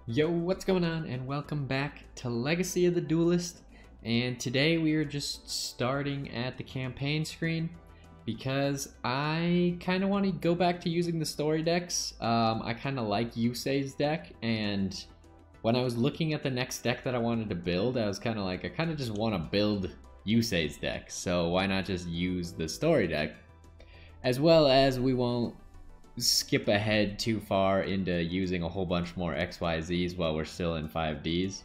Yo, what's going on, and welcome back to Legacy of the Duelist. And today we are just starting at the campaign screen because I kind of want to go back to using the story decks. I kind of like Yusei's deck, and when I was looking at the next deck that I wanted to build, I was kind of like, I kind of just want to build Yusei's deck, so why not just use the story deck? As well as we won't skip ahead too far into using a whole bunch more XYZs while we're still in 5Ds.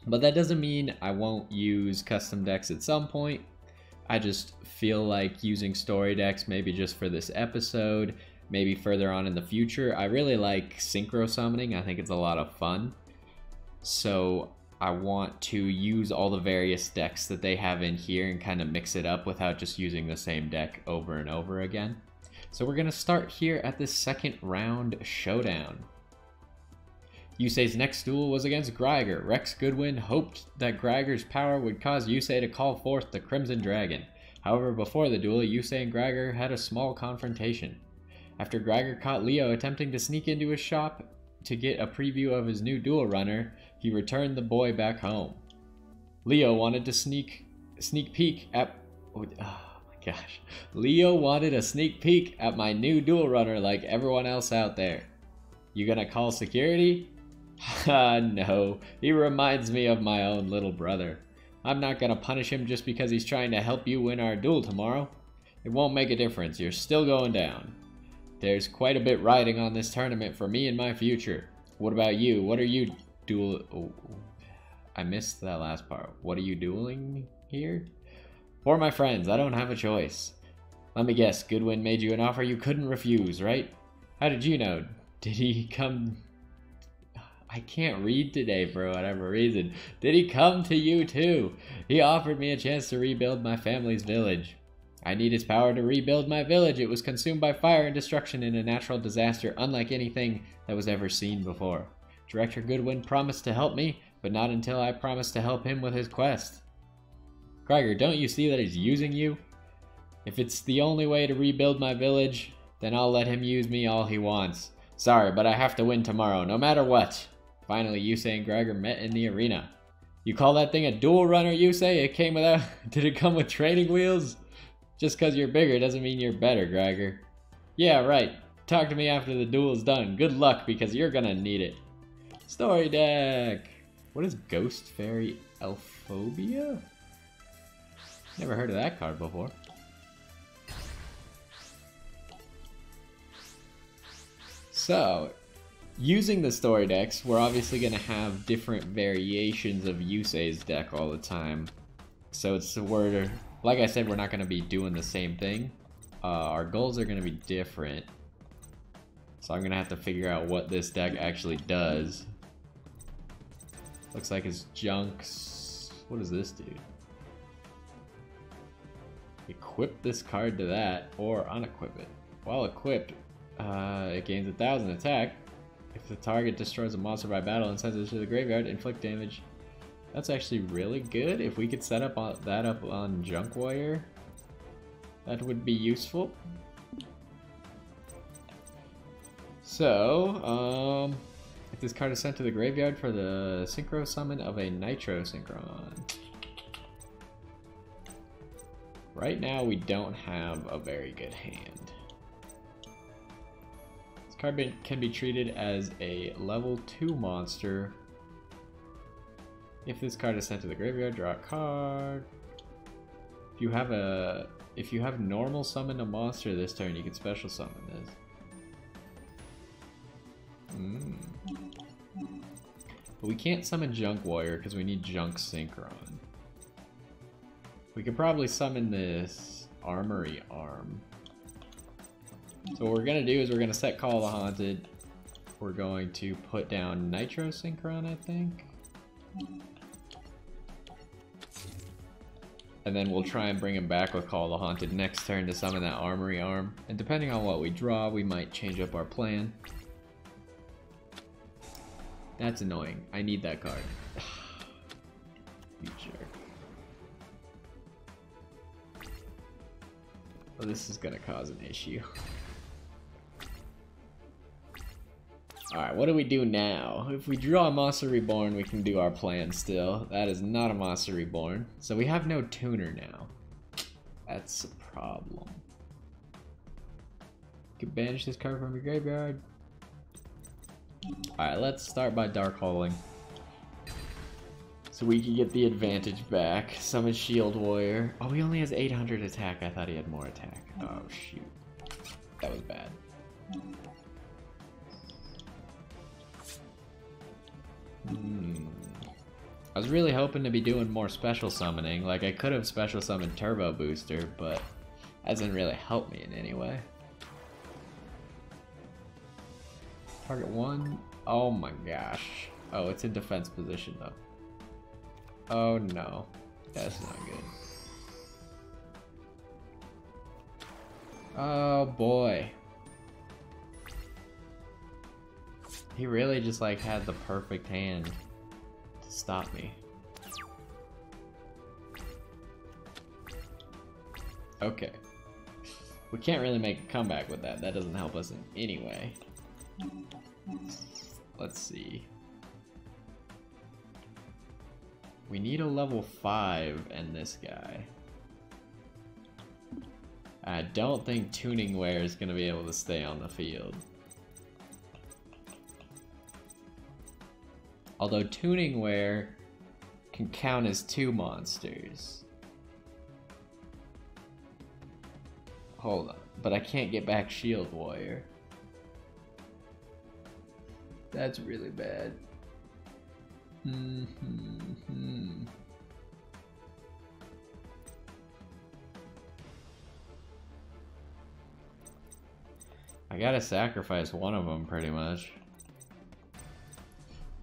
But that doesn't mean I won't use custom decks at some point. I just feel like using story decks maybe just for this episode, maybe further on in the future. I really like synchro summoning. I think it's a lot of fun. So I want to use all the various decks that they have in here and kind of mix it up without just using the same deck over and over again. So we're going to start here at this second round showdown. Yusei's next duel was against Greiger. Rex Goodwin hoped that Greiger's power would cause Yusei to call forth the Crimson Dragon. However, before the duel, Yusei and Greiger had a small confrontation. After Greiger caught Leo attempting to sneak into his shop to get a preview of his new duel runner, he returned the boy back home. Leo wanted to sneak peek at... Gosh, Leo wanted a sneak peek at my new duel runner like everyone else out there. You gonna call security? No, he reminds me of my own little brother. I'm not gonna punish him just because he's trying to help you win our duel tomorrow. It won't make a difference, you're still going down. There's quite a bit riding on this tournament for me and my future. What about you? What are you I missed that last part. What are you dueling here? For my friends, I don't have a choice. Let me guess, Goodwin made you an offer you couldn't refuse, right? How did you know? Did he come... I can't read today for whatever reason. Did he come to you too? He offered me a chance to rebuild my family's village. I need his power to rebuild my village. It was consumed by fire and destruction in a natural disaster unlike anything that was ever seen before. Director Goodwin promised to help me, but not until I promised to help him with his quest. Greiger, don't you see that he's using you? If it's the only way to rebuild my village, then I'll let him use me all he wants. Sorry, but I have to win tomorrow, no matter what. Finally, Yusei and Greiger met in the arena. You call that thing a duel runner, Yusei? It came without... Did it come with training wheels? Just because you're bigger doesn't mean you're better, Greiger. Yeah, right. Talk to me after the duel's done. Good luck, because you're gonna need it. Story deck. What is Ghost Fairy Elphobia? Never heard of that card before. So, using the story decks, we're obviously going to have different variations of Yusei's deck all the time. So like I said, we're not going to be doing the same thing. Our goals are going to be different. So I'm going to have to figure out what this deck actually does. Looks like it's junks. What does this do? Equip this card to that, or unequip it. While equipped, it gains 1,000 attack. If the target destroys a monster by battle and sends it to the graveyard, inflict damage. That's actually really good. If we could set up that up on Junk Warrior, that would be useful. So, if this card is sent to the graveyard for the synchro summon of a Nitro Synchron. Right now, we don't have a very good hand. This card can be treated as a level 2 monster. If this card is sent to the graveyard, draw a card. If you have normal summon a monster this turn, you can special summon this. But we can't summon Junk Warrior because we need Junk Synchron. We could probably summon this Armory Arm. So what we're going to do is we're going to set Call of the Haunted. We're going to put down Nitro Synchron, I think. And then we'll try and bring him back with Call of the Haunted next turn to summon that Armory Arm. And depending on what we draw, we might change up our plan. That's annoying. I need that card. You jerk. Well, this is gonna cause an issue. Alright, what do we do now? If we draw a Monster Reborn, we can do our plan still. That is not a Monster Reborn. So we have no tuner now. That's a problem. You can banish this card from your graveyard. Alright, let's start by Dark Holing. So we can get the advantage back. Summon Shield Warrior. Oh, he only has 800 attack. I thought he had more attack. Oh, shoot. That was bad. I was really hoping to be doing more special summoning. Like, I could have special summoned Turbo Booster, but that doesn't really help me in any way. Target 1. Oh my gosh. Oh, it's in defense position though. Oh no. That's not good. Oh boy. He really just like had the perfect hand to stop me. Okay. We can't really make a comeback with that. That doesn't help us in any way. Let's see. We need a level 5 and this guy. I don't think Tuning Wear is going to be able to stay on the field. Although Tuning Wear can count as 2 monsters. Hold on, but I can't get back Shield Warrior. That's really bad. I gotta sacrifice one of them pretty much.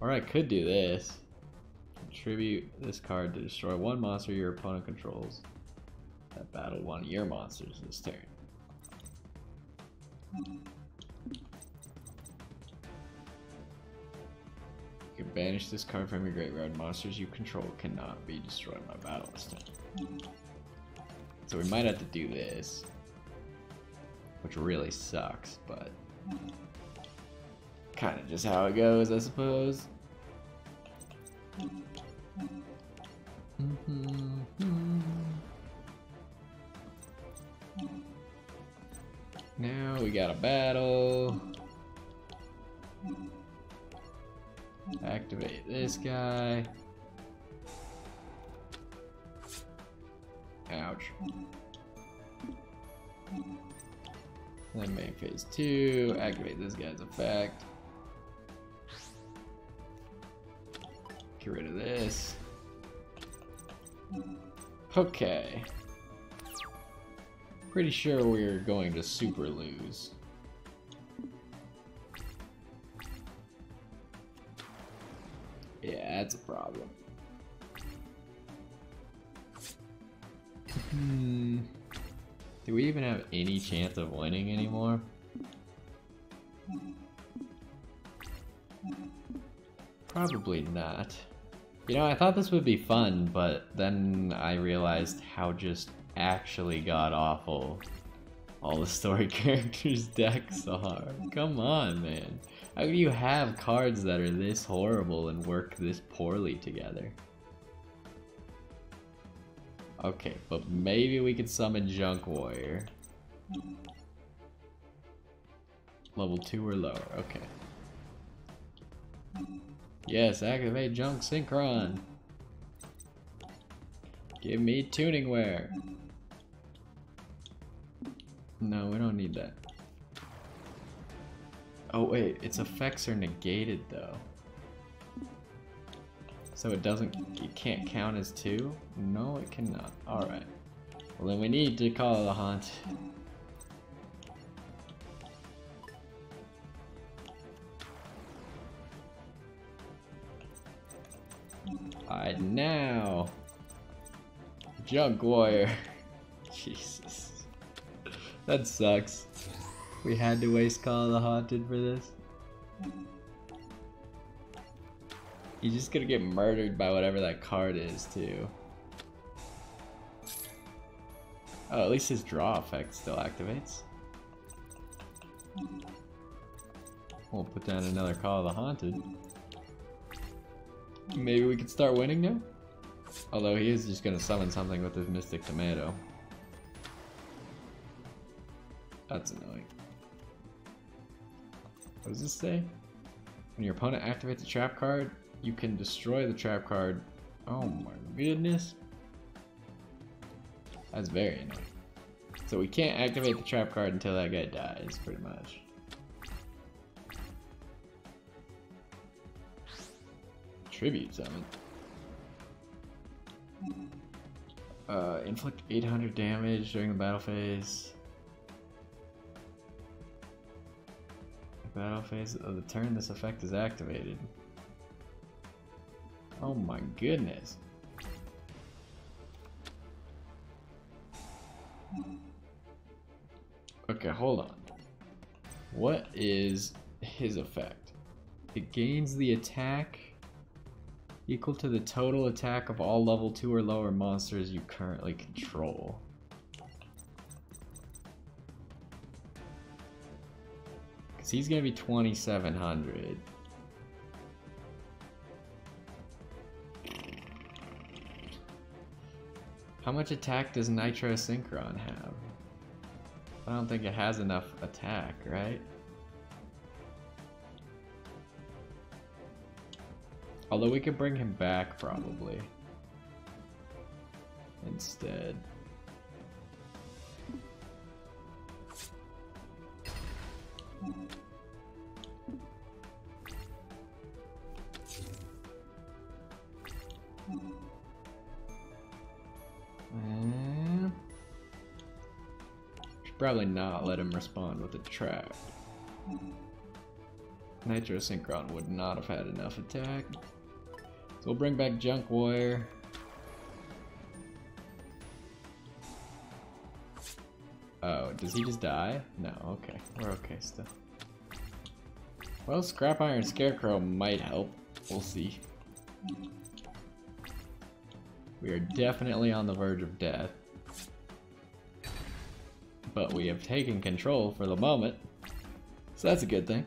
Or I could do this. Contribute this card to destroy 1 monster your opponent controls that battled 1 of your monsters this turn. You can banish this card from your graveyard. Monsters you control cannot be destroyed by battle this turn. So we might have to do this, which really sucks, but kind of just how it goes, I suppose. Now we got a battle. Activate this guy. Ouch. Then main phase 2, activate this guy's effect. Get rid of this. Okay. Pretty sure we're going to super lose. Yeah, that's a problem. Do we even have any chance of winning anymore? Probably not. You know, I thought this would be fun, but then I realized how just actually god-awful all the story characters' decks are. Come on, man. How do you have cards that are this horrible and work this poorly together? Okay, but maybe we could summon Junk Warrior. Level 2 or lower, okay. Yes, activate Junk Synchron. Give me Tuning Wear. No, we don't need that. Oh wait, its effects are negated though. So it can't count as 2? No, it cannot. Alright. Well then we need to call the haunt. Alright, now. Junk Warrior. Jesus. That sucks. We had to waste Call of the Haunted for this. He's just gonna get murdered by whatever that card is, too. Oh, at least his draw effect still activates. We'll put down another Call of the Haunted. Maybe we could start winning now? Although he is just gonna summon something with his Mystic Tomato. That's annoying. What does this say? When your opponent activates a trap card, you can destroy the trap card. Oh my goodness. That's very annoying. So we can't activate the trap card until that guy dies, pretty much. Tribute summon. Inflict 800 damage during the battle phase. Battle phase of the turn this effect is activated. Oh my goodness. Okay, hold on. What is his effect? It gains the attack equal to the total attack of all level 2 or lower monsters you currently control. Because he's going to be 2,700. How much attack does Nitro Synchron have? I don't think it has enough attack, right? Although we could bring him back, probably. Instead. Should probably not let him respond with a trap. Nitro Synchron would not have had enough attack. So we'll bring back Junk Warrior. Oh, does he just die? No, okay. We're okay still. Well, Scrap Iron Scarecrow might help. We'll see. We are definitely on the verge of death. But we have taken control for the moment. So that's a good thing.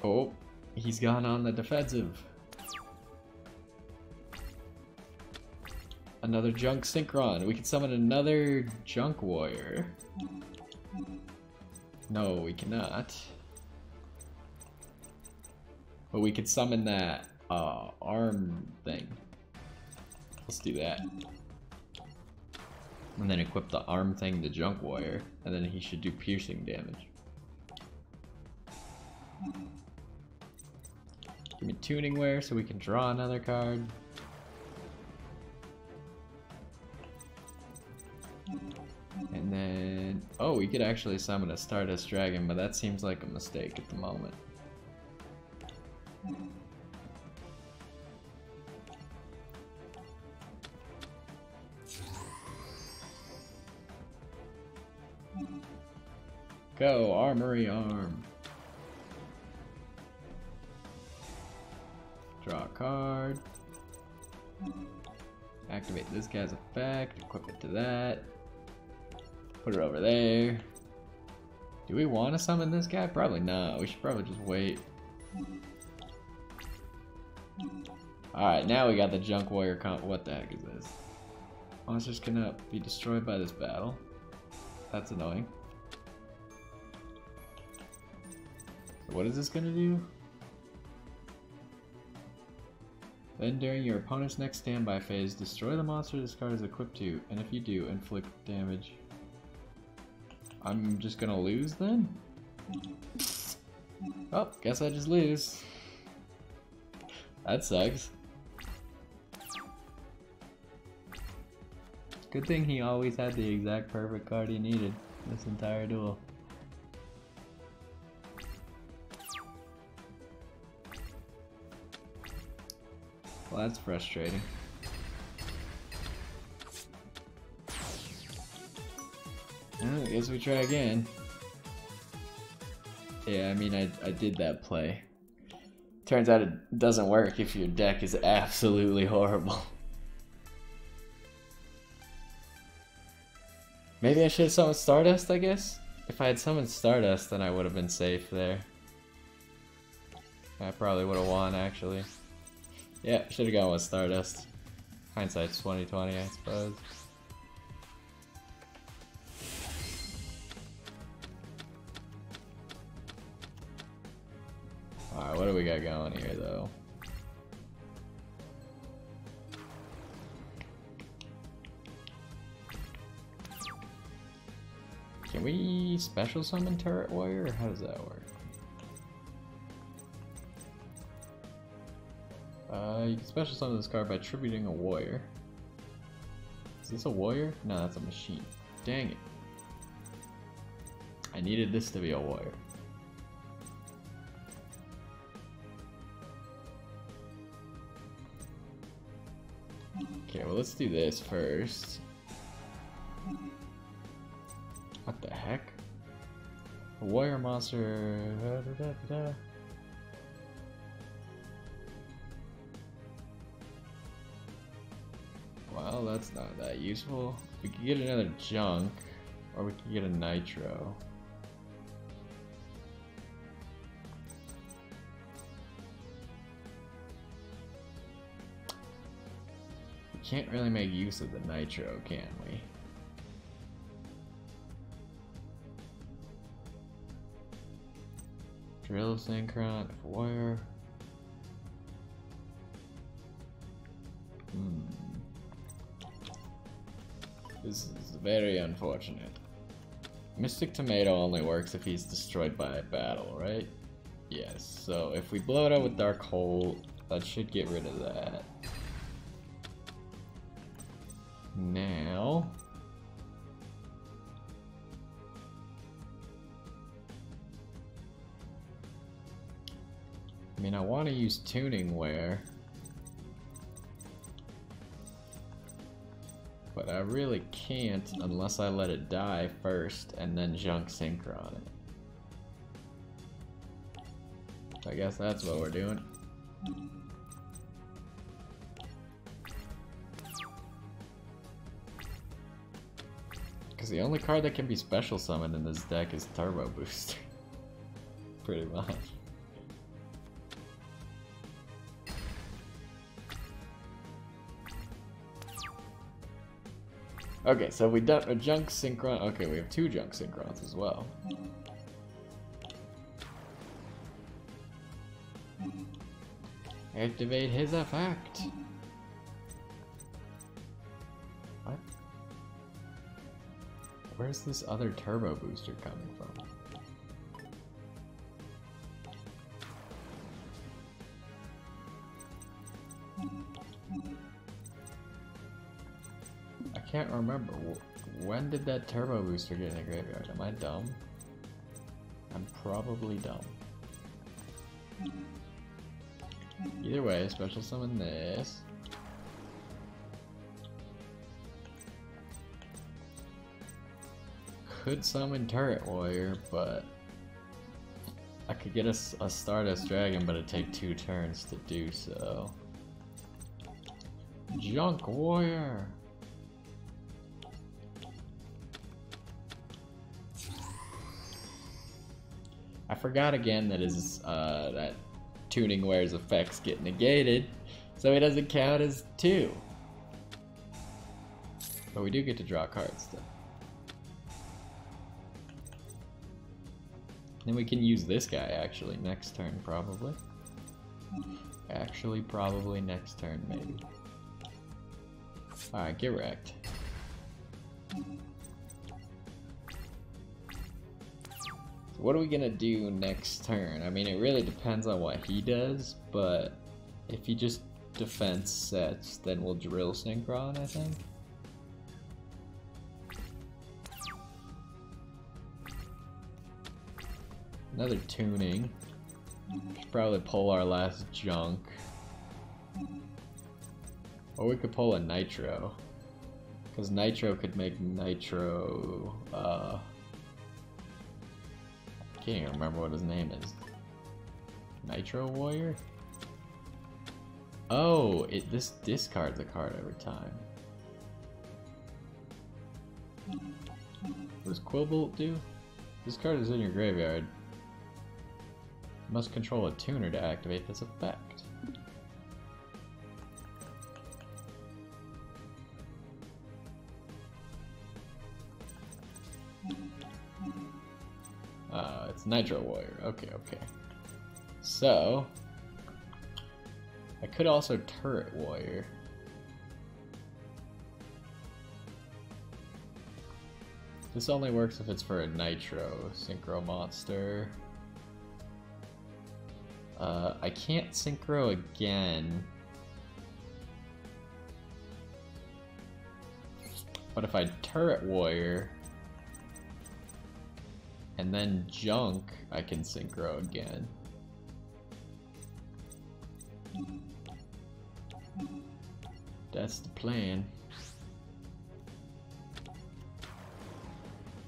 Oh, he's gone on the defensive. Another Junk Synchron. We can summon another Junk Warrior. No, we cannot. But we could summon that arm thing. Let's do that. And then equip the arm thing to Junk Warrior, and then he should do piercing damage. Give me Tuning Wear so we can draw another card. And then, oh, we could actually summon a Stardust Dragon, but that seems like a mistake at the moment. Go, Armory Arm. Draw a card. Activate this guy's effect, equip it to that. Put it over there. Do we want to summon this guy? Probably not. We should probably just wait. Alright, now we got the Junk Warrior comp. What the heck is this? Monsters cannot be destroyed by this battle. That's annoying. So what is this gonna do? Then during your opponent's next standby phase, destroy the monster this card is equipped to, and if you do, inflict damage. I'm just gonna lose then? Oh, guess I just lose. That sucks. Good thing he always had the exact perfect card he needed this entire duel. Well, that's frustrating. Well, I guess we try again. Yeah, I mean, I did that play. Turns out it doesn't work if your deck is absolutely horrible. Maybe I should have summoned Stardust, I guess? If I had summoned Stardust, then I would have been safe there. I probably would have won, actually. Yeah, should have gone with Stardust. Hindsight's 20/20, I suppose. Alright, what do we got going here, though? Can we special summon Turret Warrior, or how does that work? You can special summon this card by attributing a warrior. Is this a warrior? No, that's a machine. Dang it. I needed this to be a warrior. Okay, well let's do this first. What the heck? A warrior monster. Well, that's not that useful. We could get another junk, or we could get a nitro. We can't really make use of the nitro, can we? Drill synchron, warrior. This is very unfortunate. Mystic Tomato only works if he's destroyed by a battle, right? Yes, so if we blow it up with Dark Hole, that should get rid of that. Now... I mean, I want to use Tuning Wear. But I really can't unless I let it die first and then junk synchron it. So I guess that's what we're doing. Because the only card that can be special summoned in this deck is Turbo Booster. Pretty much. Okay, so we done a junk synchron. Okay, we have two junk synchrons as well. Activate his effect. What? Where's this other turbo booster coming from? I can't remember. When did that turbo booster get in the graveyard? Am I dumb? I'm probably dumb. Either way, special summon this. Could summon Turret Warrior, but I could get a Stardust Dragon, but it'd take 2 turns to do so. Junk Warrior! I forgot again that his that Tuning Wear's effects get negated, so he doesn't count as 2. But we do get to draw cards though. Then we can use this guy actually next turn probably. Actually probably next turn maybe. Alright, get wrecked. What are we gonna do next turn? I mean, it really depends on what he does, but if he just defense sets, then we'll drill synchron, I think. Another tuning. Should probably pull our last junk. Or we could pull a nitro. Because nitro could make nitro, can't even remember what his name is. Nitro Warrior? Oh, this discards a card every time. What does Quillbolt do? This card is in your graveyard. You must control a tuner to activate this effect. It's Nitro Warrior. Okay, okay. So, I could also Turret Warrior. This only works if it's for a Nitro Synchro monster. I can't Synchro again. But if I Turret Warrior and then Junk, I can Synchro again. That's the plan.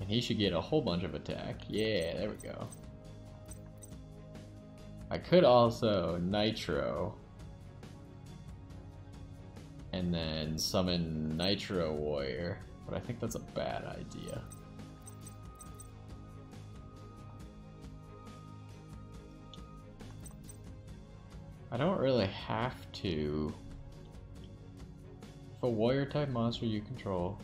And he should get a whole bunch of attack. Yeah, there we go. I could also Nitro and then summon Nitro Warrior, but I think that's a bad idea. I don't really have to. If a warrior type monster you control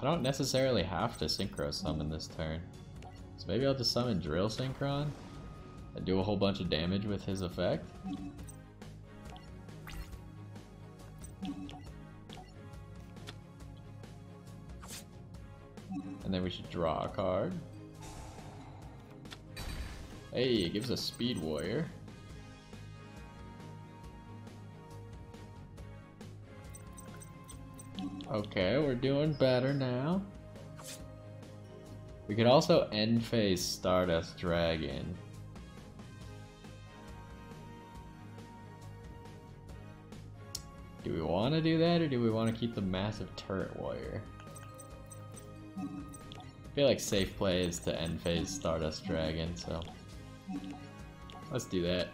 I don't necessarily have to Synchro Summon this turn. So maybe I'll just summon Drill Synchron and do a whole bunch of damage with his effect. And then we should draw a card. Hey, it gives us Speed Warrior. Okay, we're doing better now. We could also end phase Stardust Dragon. Do we want to do that, or do we want to keep the massive Turret Warrior? I feel like safe play is to end phase Stardust Dragon, so let's do that.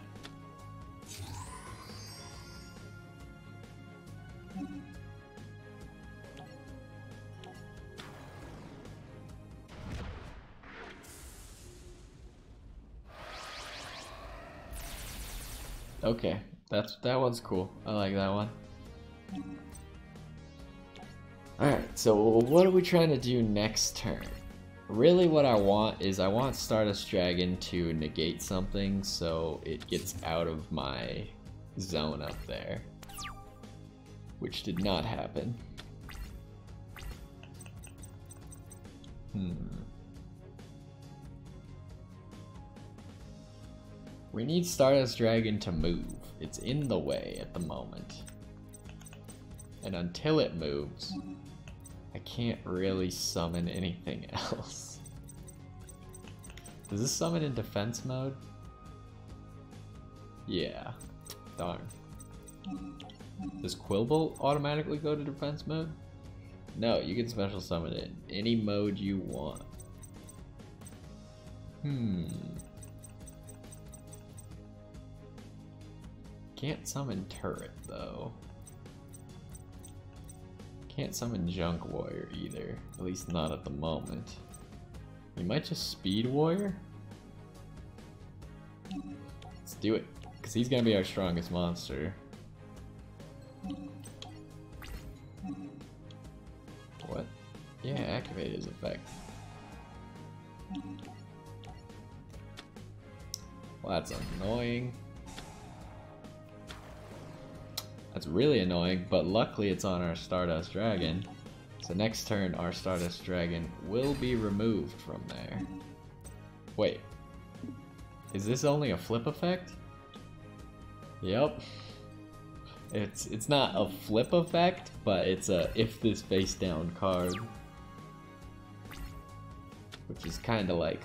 Okay, that one's cool. I like that one. Alright, so what are we trying to do next turn? Really what I want is I want Stardust Dragon to negate something so it gets out of my zone up there. Which did not happen. We need Stardust Dragon to move. It's in the way at the moment. And until it moves, I can't really summon anything else. Does this summon in defense mode? Yeah. Darn. Does Quillbolt automatically go to defense mode? No, you can special summon it in any mode you want. Can't summon Turret though. Can't summon Junk Warrior either, at least not at the moment. We might just Speed Warrior? Let's do it, because he's gonna be our strongest monster. What? Yeah, activate his effect. Well, that's annoying. That's really annoying, but luckily it's on our Stardust Dragon. So next turn our Stardust Dragon will be removed from there. Wait. Is this only a flip effect? Yep. It's not a flip effect, but it's a if this face down card. Which is kinda like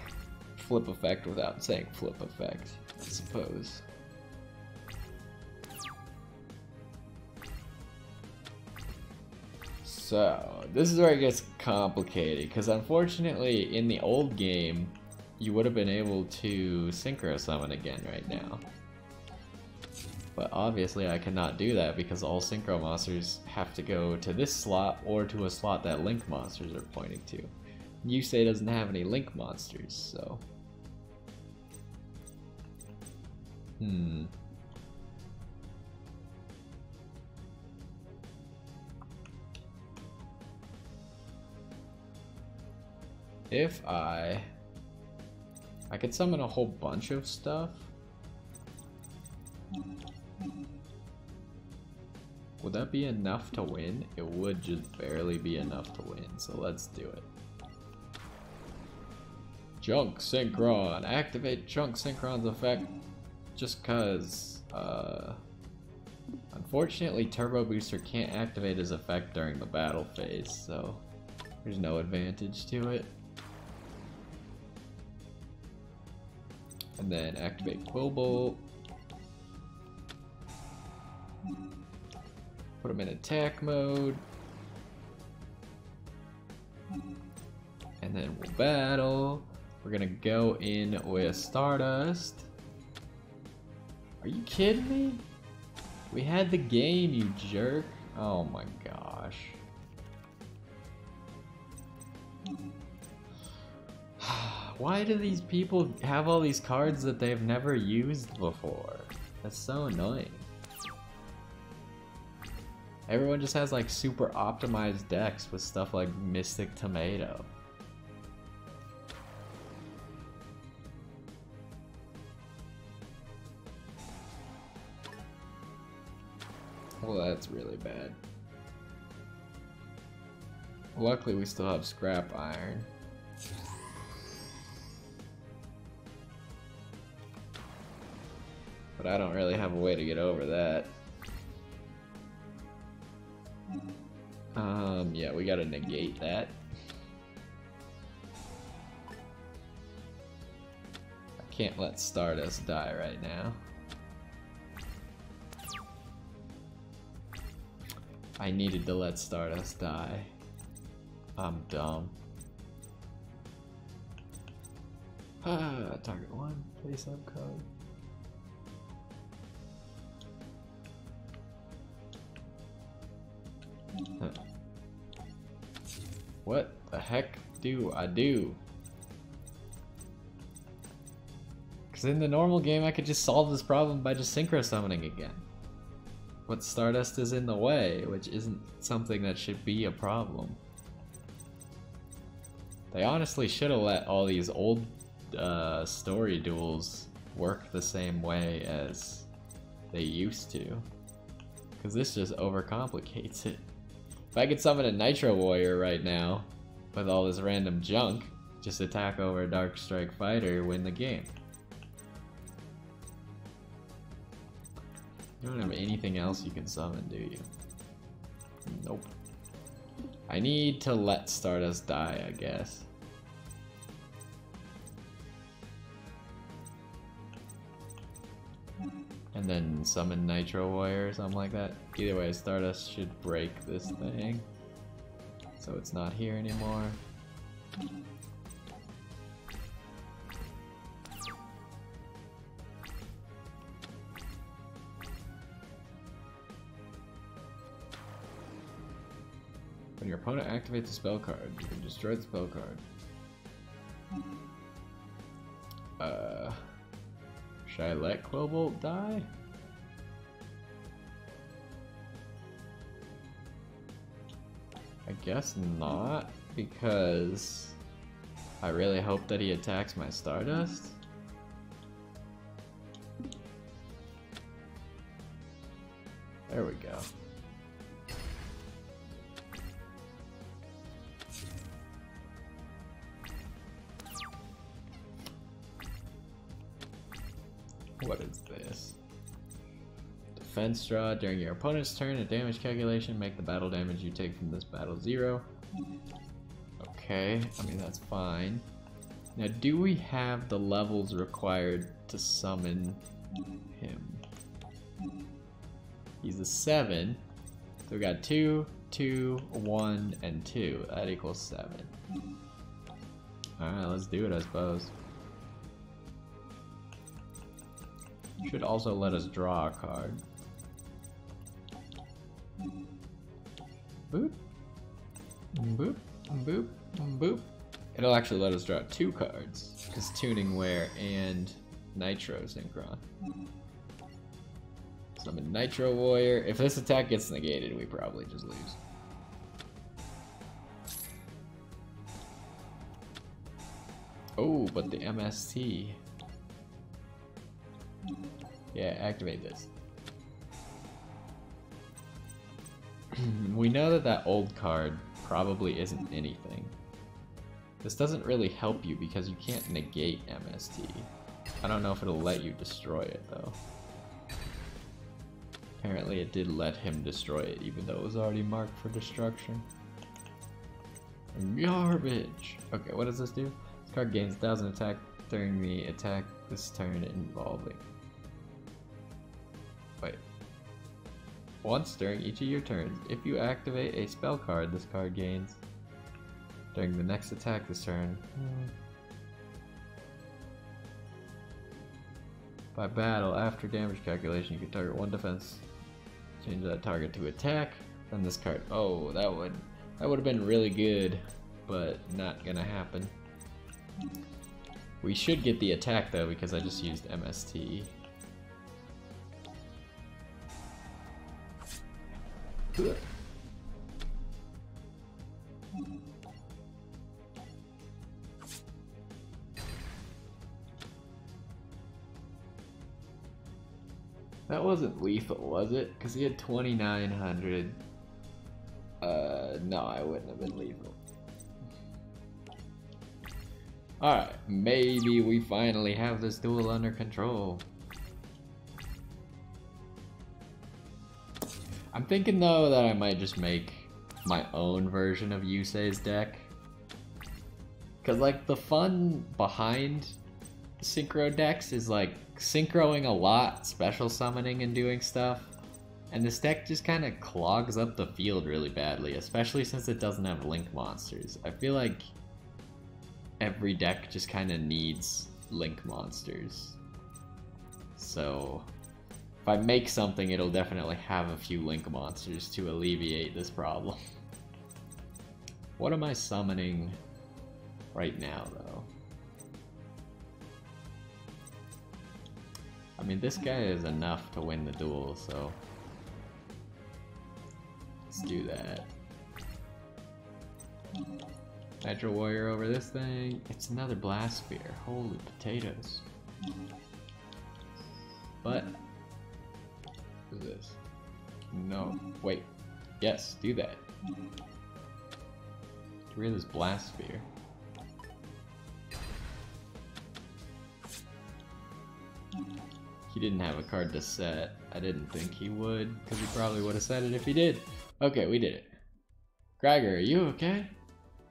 flip effect without saying flip effect, I suppose. So, this is where it gets complicated, because unfortunately in the old game, you would have been able to Synchro Summon again right now. But obviously I cannot do that because all synchro monsters have to go to this slot or to a slot that link monsters are pointing to. Yusei doesn't have any link monsters, so... If I could summon a whole bunch of stuff. Would that be enough to win? It would just barely be enough to win, so let's do it. Junk Synchron. Activate Junk Synchron's effect just cause. Unfortunately, Turbo Booster can't activate his effect during the battle phase, so there's no advantage to it. And then activate Quillbolt. Put him in attack mode. And then we'll battle. We're gonna go in with Stardust. Are you kidding me? We had the game, you jerk. Oh my gosh. Why do these people have all these cards that they've never used before? That's so annoying. Everyone just has like super optimized decks with stuff like Mystic Tomato. Well, that's really bad. Luckily, we still have Scrap Iron. But I don't really have a way to get over that. Yeah, we gotta negate that. I can't let Stardust die right now. I needed to let Stardust die. I'm dumb. Target 1, face up card. Huh. What the heck do I do? Because in the normal game I could just solve this problem by just synchro summoning again. But Stardust is in the way, which isn't something that should be a problem. They honestly should have let all these old story duels work the same way as they used to. Because this just overcomplicates it. If I could summon a Nitro Warrior right now, with all this random junk, just attack over a Dark Strike Fighter, win the game. You don't have anything else you can summon, do you? Nope. I need to let Stardust die, I guess. And then summon Nitro Warrior or something like that. Either way, Stardust should break this thing. So it's not here anymore. When your opponent activates a spell card, you can destroy the spell card. Should I let Quillbolt die? I guess not, because I really hope that he attacks my Stardust. There we go. What is this? Defense draw. During your opponent's turn, a damage calculation. Make the battle damage you take from this battle 0. Okay, I mean that's fine. Now, do we have the levels required to summon him? He's a 7. So we got 2, 2, 1, and 2. That equals 7. Alright, let's do it, I suppose. Should also let us draw a card. Boop. Boop. Boop. Boop. It'll actually let us draw 2 cards, because Tuning Wear and Nitro Synchron. Summon Nitro Warrior. If this attack gets negated, we probably just lose. Oh, but the MST. Yeah, activate this. We know that that old card probably isn't anything. This doesn't really help you because you can't negate MST. I don't know if it'll let you destroy it though. Apparently it did let him destroy it even though it was already marked for destruction. Garbage! Okay, what does this do? This card gains 1000 attack during the attack this turn involving. Wait. Once during each of your turns, if you activate a spell card, this card gains during the next attack this turn. By battle, after damage calculation, you can target 1 defense. Change that target to attack. Then this card. Oh, that would have been really good, but not gonna happen. We should get the attack though because I just used MST. That wasn't lethal, was it? Because he had 2900. No, I wouldn't have been lethal. Alright, maybe we finally have this duel under control. I'm thinking though that I might just make my own version of Yusei's deck. Cause like the fun behind synchro decks is like synchroing a lot, special summoning and doing stuff. And this deck just kind of clogs up the field really badly, especially since it doesn't have link monsters. I feel like every deck just kind of needs link monsters. So if I make something, it'll definitely have a few link monsters to alleviate this problem. What am I summoning right now, though? I mean, this guy is enough to win the duel, so let's do that. Nitro Warrior over this thing. It's another Blast Spear. Holy potatoes. But what is this? No. Wait. Yes, do that. Get rid of this Blast Spear. He didn't have a card to set. I didn't think he would, because he probably would have set it if he did. Okay, we did it. Gregor, are you okay?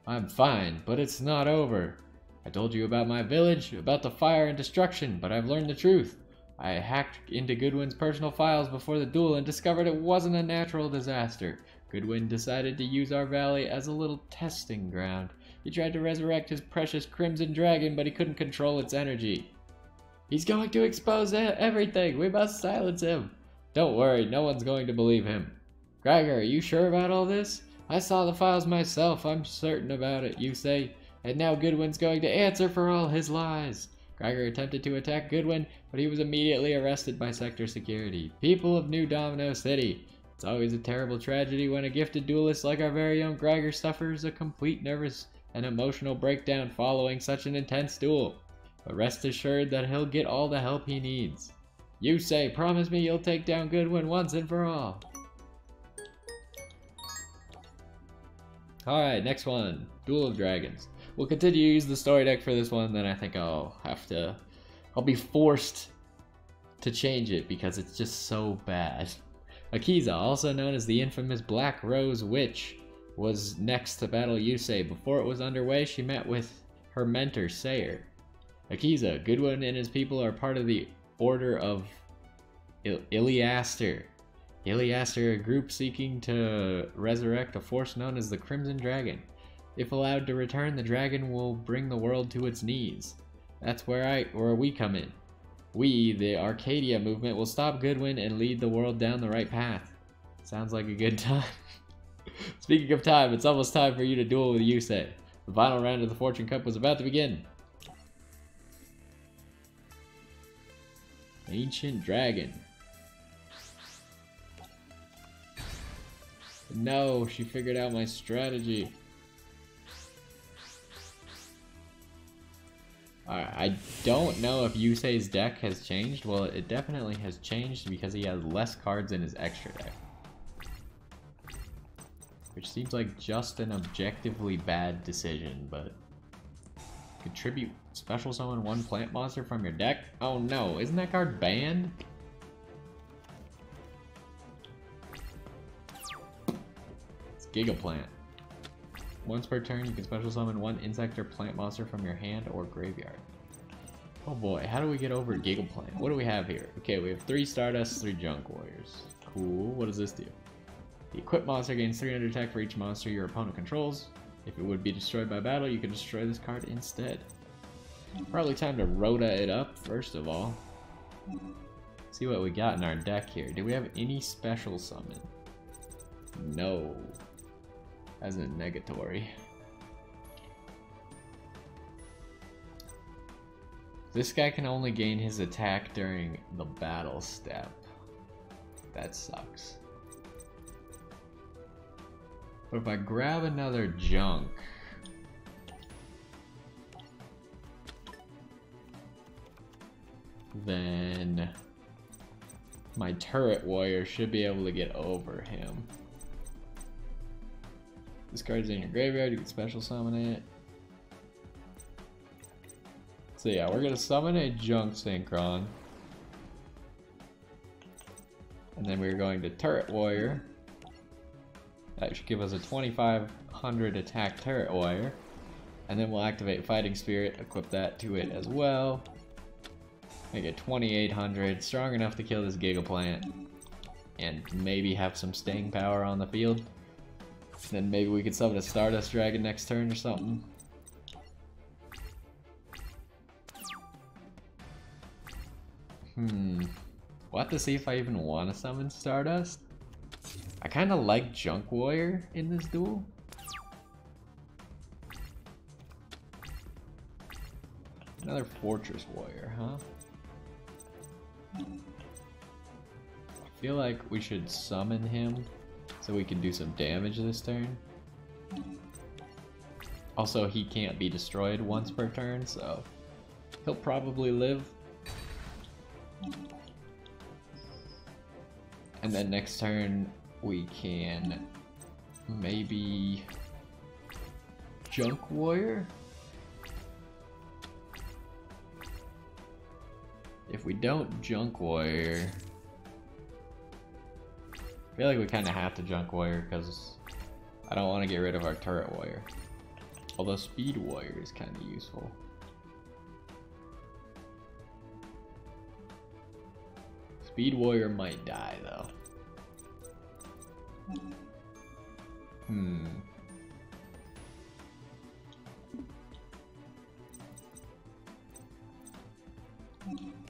I'm fine, but it's not over. I told you about my village, about the fire and destruction, but I've learned the truth. I hacked into Goodwin's personal files before the duel and discovered it wasn't a natural disaster. Goodwin decided to use our valley as a little testing ground. He tried to resurrect his precious Crimson Dragon, but he couldn't control its energy. He's going to expose everything. We must silence him. Don't worry, no one's going to believe him. Gregor, are you sure about all this? I saw the files myself. I'm certain about it, you say. And now Goodwin's going to answer for all his lies. Gregor attempted to attack Goodwin, but he was immediately arrested by Sector Security. People of New Domino City. It's always a terrible tragedy when a gifted duelist like our very own Gregor suffers a complete nervous and emotional breakdown following such an intense duel. But rest assured that he'll get all the help he needs. You say, promise me you'll take down Goodwin once and for all. Alright, next one. Duel of Dragons. We'll continue to use the story deck for this one, then I think I'll be forced to change it because it's just so bad. Akiza, also known as the infamous Black Rose Witch, was next to battle Yusei. Before it was underway, she met with her mentor, Sayer. Akiza, Goodwin and his people are part of the Order of Iliaster. Iliaster, a group seeking to resurrect a force known as the Crimson Dragon. If allowed to return, the dragon will bring the world to its knees. That's where we come in. We, the Arcadia movement, will stop Goodwin and lead the world down the right path. Sounds like a good time. Speaking of time, it's almost time for you to duel with Yusei. The final round of the Fortune Cup was about to begin. Ancient Dragon. No, she figured out my strategy. Alright, I don't know if Yusei's deck has changed. Well, it definitely has changed because he has less cards in his extra deck. Which seems like just an objectively bad decision, but... Contribute special summon one plant monster from your deck? Oh no, isn't that card banned? It's Gigaplant. Once per turn, you can special summon one insect or plant monster from your hand or graveyard. Oh boy, how do we get over Gigaplant? What do we have here? Okay, we have 3 Stardust, 3 Junk Warriors. Cool, what does this do? The equipped monster gains 300 attack for each monster your opponent controls. If it would be destroyed by battle, you can destroy this card instead. Probably time to Rhoda it up, first of all. See what we got in our deck here. Do we have any special summon? No. As in negatory. This guy can only gain his attack during the battle step. That sucks. But if I grab another junk, then my turret warrior should be able to get over him. This card is in your graveyard, you can special summon it. So yeah, we're gonna summon a junk synchron. And then we're going to turret warrior. That should give us a 2500 attack turret warrior. And then we'll activate Fighting Spirit, equip that to it as well. Make it 2800, strong enough to kill this Gigaplant. And maybe have some staying power on the field. Then maybe we could summon a Stardust Dragon next turn or something. We'll have to see if I even want to summon Stardust. I kind of like Junk Warrior in this duel. Another Fortress Warrior, huh? I feel like we should summon him so we can do some damage this turn. Also, he can't be destroyed once per turn, so he'll probably live. And then next turn we can maybe Junk Warrior. If we don't Junk Warrior, I feel like we kind of have to Junk Warrior because I don't want to get rid of our Turret Warrior. Although Speed Warrior is kind of useful. Speed Warrior might die though.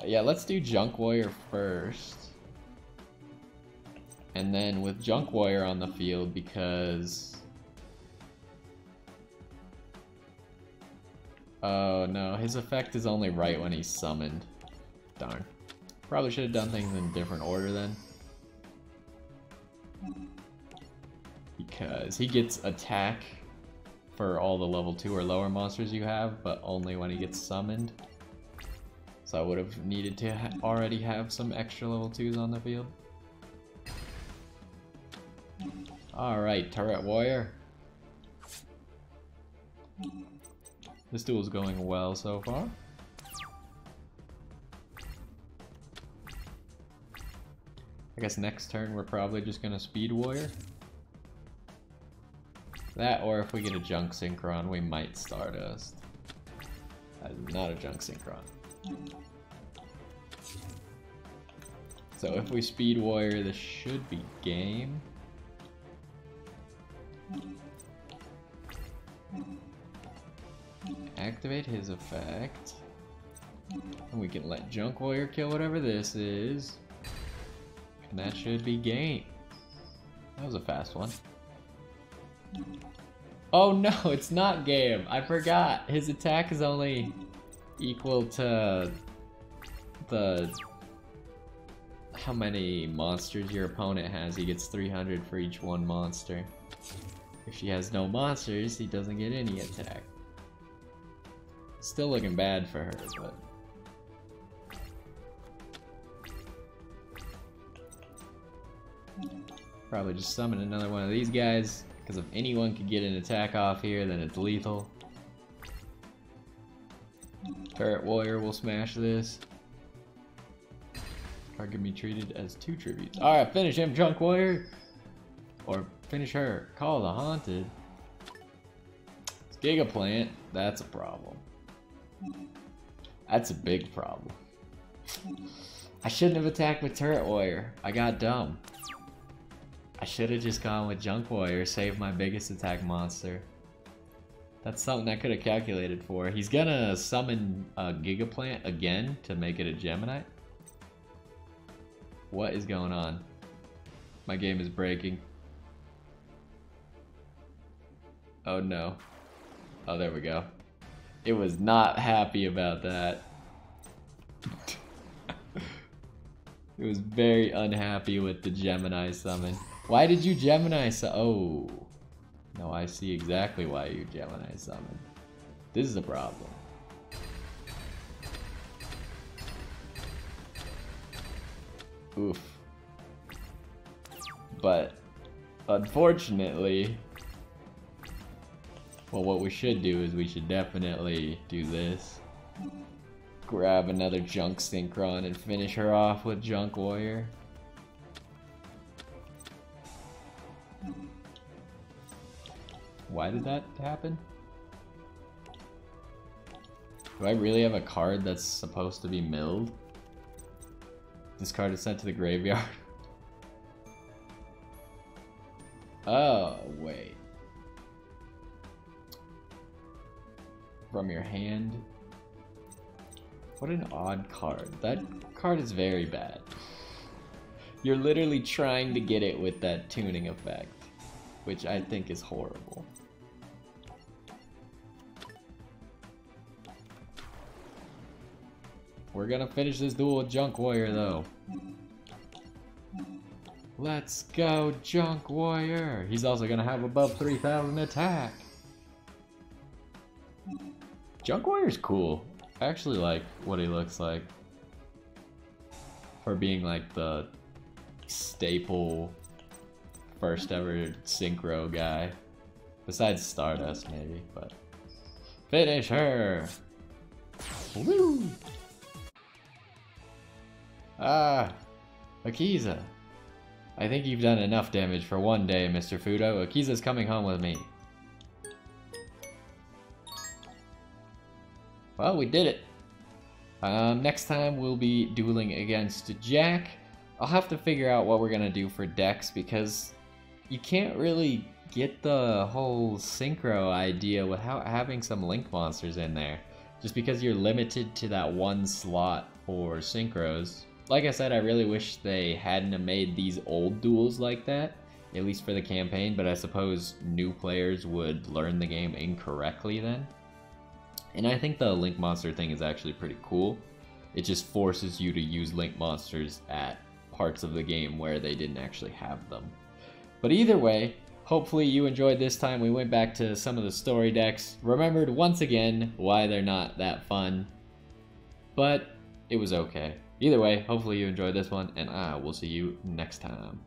Yeah, let's do Junk Warrior first. And then with Junk Warrior on the field, because... Oh no, his effect is only right when he's summoned. Darn. Probably should have done things in a different order then. Because he gets attack for all the level 2 or lower monsters you have, but only when he gets summoned. So I would have needed to already have some extra level 2s on the field. Alright, Turret Warrior. This duel's going well so far. I guess next turn we're probably just gonna Speed Warrior. That, or if we get a Junk Synchron, we might Stardust. That is not a Junk Synchron. So if we Speed Warrior, this should be game. Activate his effect. And we can let Junk Warrior kill whatever this is. And that should be game. That was a fast one. Oh no, it's not game. I forgot. His attack is only equal to the... how many monsters your opponent has. He gets 300 for each one monster. If she has no monsters, he doesn't get any attack. Still looking bad for her, but... probably just summon another one of these guys, because if anyone could get an attack off here, then it's lethal. Turret Warrior will smash this. Target me treated as 2 tributes. Alright, finish him, Junk Warrior! Or finish her. Call the Haunted. It's Gigaplant. That's a problem. That's a big problem. I shouldn't have attacked with Turret Warrior. I got dumb. I should have just gone with Junk Warrior, saved my biggest attack monster. That's something I could have calculated for. He's gonna summon a Gigaplant again to make it a Gemini. What is going on? My game is breaking. Oh no. Oh, there we go. It was not happy about that. It was very unhappy with the Gemini summon. Why did you Gemini summon? Oh. No, I see exactly why you Gemini summoned. This is a problem. Oof. But, unfortunately... well, what we should do is we should definitely do this. Grab another Junk Synchron and finish her off with Junk Warrior. Why did that happen? Do I really have a card that's supposed to be milled? This card is sent to the graveyard. Oh, wait. From your hand? What an odd card. That card is very bad. You're literally trying to get it with that tuning effect, which I think is horrible. We're gonna finish this duel with Junk Warrior though. Let's go, Junk Warrior! He's also gonna have above 3,000 attack. Junk Warrior's cool. I actually like what he looks like. For being like the staple first ever synchro guy. Besides Stardust maybe, but... finish her! Woo! Ah, Akiza. I think you've done enough damage for one day, Mr. Fudo. Akiza's coming home with me. Well, we did it. Next time we'll be dueling against Jack. I'll have to figure out what we're gonna do for decks because you can't really get the whole synchro idea without having some Link monsters in there. Just because you're limited to that one slot for synchros. Like I said, I really wish they hadn't have made these old duels like that, at least for the campaign, but I suppose new players would learn the game incorrectly then. And I think the Link monster thing is actually pretty cool. It just forces you to use Link monsters at parts of the game where they didn't actually have them. But either way, hopefully you enjoyed this time. We went back to some of the story decks, remembered once again why they're not that fun, but it was okay. Either way, hopefully you enjoyed this one, and I will see you next time.